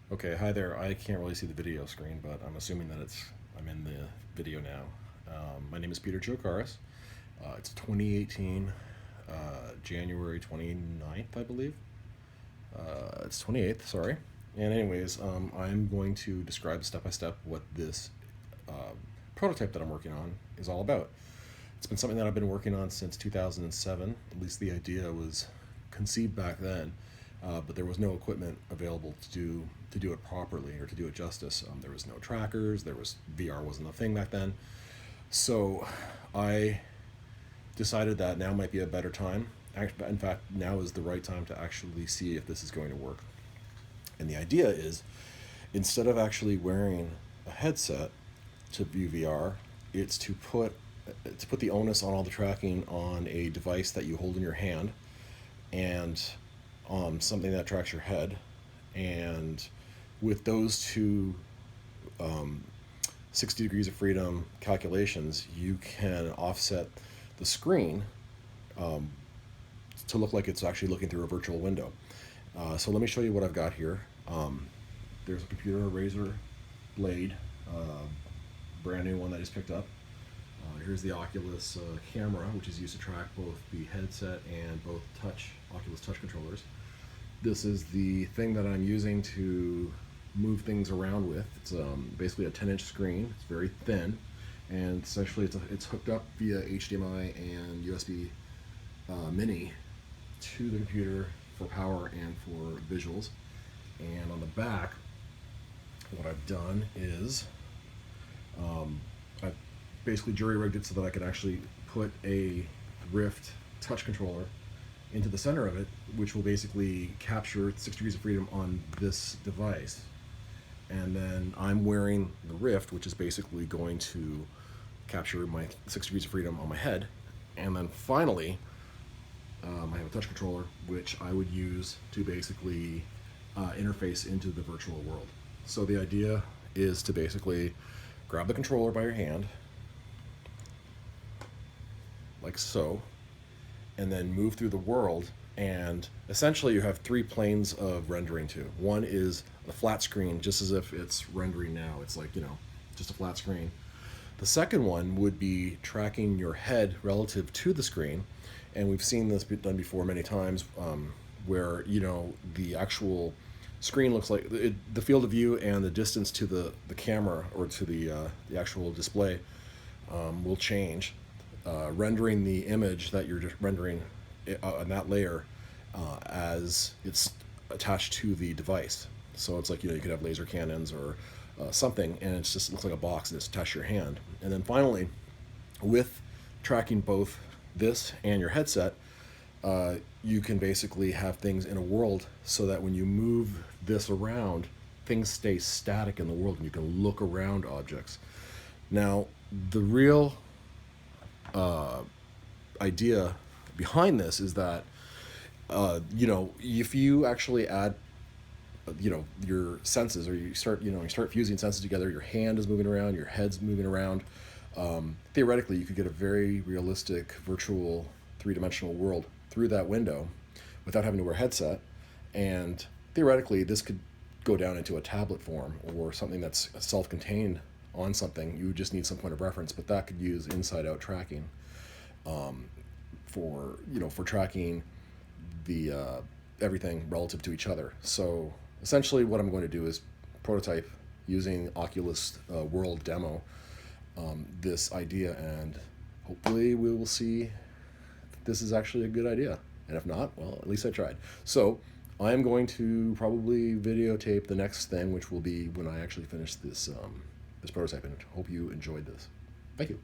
Okay, hi there. I can't really see the video screen, but I'm assuming that I'm in the video now. My name is Peter Jokaris. It's 2018, January 29th, I believe. It's 28th, sorry. And anyways, I'm going to describe step by step what this uh, prototype that I'm working on is all about. It's been something that I've been working on since 2007. At least the idea was conceived back then, but there was no equipment available to do it properly or to do it justice. There was no trackers. VR wasn't a thing back then. So I decided that now might be a better time. In fact, now is the right time to actually see if this is going to work. And the idea is, instead of actually wearing a headset to view VR, it's to put the onus on all the tracking on a device that you hold in your hand, and something that tracks your head. And with those two um, 60 degrees of freedom calculations, you can offset the screen um, to look like it's actually looking through a virtual window. So let me show you what I've got here. There's a computer Razer Blade, brand new one that I just picked up. Here's the Oculus camera, which is used to track both the headset and both Oculus touch controllers. This is the thing that I'm using to move things around with. It's basically a 10-inch screen. It's very thin, and essentially it's hooked up via HDMI and USB mini to the computer for power and for visuals. And on the back, what I've done is I've basically jury-rigged it so that I can actually put a Rift touch controller into the center of it, which will basically capture 6 degrees of freedom on this device. And then I'm wearing the Rift, which is basically going to capture my 6 degrees of freedom on my head. And then finally, I have a touch controller, which I would use to basically interface into the virtual world. So the idea is to basically grab the controller by your hand, like so, and then move through the world. And essentially you have three planes of rendering to. One is a flat screen, just as if it's rendering now. It's like, just a flat screen. The second one would be tracking your head relative to the screen. And we've seen this done before many times, where, the actual screen looks like the field of view and the distance to the camera or to the actual display will change, rendering the image that you're just rendering on that layer as it's attached to the device. So it's like, you could have laser cannons or something, and it just looks like a box and it's attached to your hand. And then finally, with tracking both this and your headset, you can basically have things in a world so that when you move this around, things stay static in the world and you can look around objects. Now, the real idea behind this is that, if you actually add your senses, or you start fusing senses together, your hand is moving around, your head's moving around, theoretically you could get a very realistic virtual three-dimensional world through that window without having to wear a headset. And theoretically this could go down into a tablet form or something that's self-contained on something. You would just need some point of reference, but that could use inside-out tracking for tracking the everything relative to each other. So essentially what I'm going to do is prototype using Oculus World demo this idea, and hopefully we will see if this is actually a good idea. And if not, well, at least I tried. So I am going to probably videotape the next thing, which will be when I actually finish this prototype, and hope you enjoyed this. Thank you.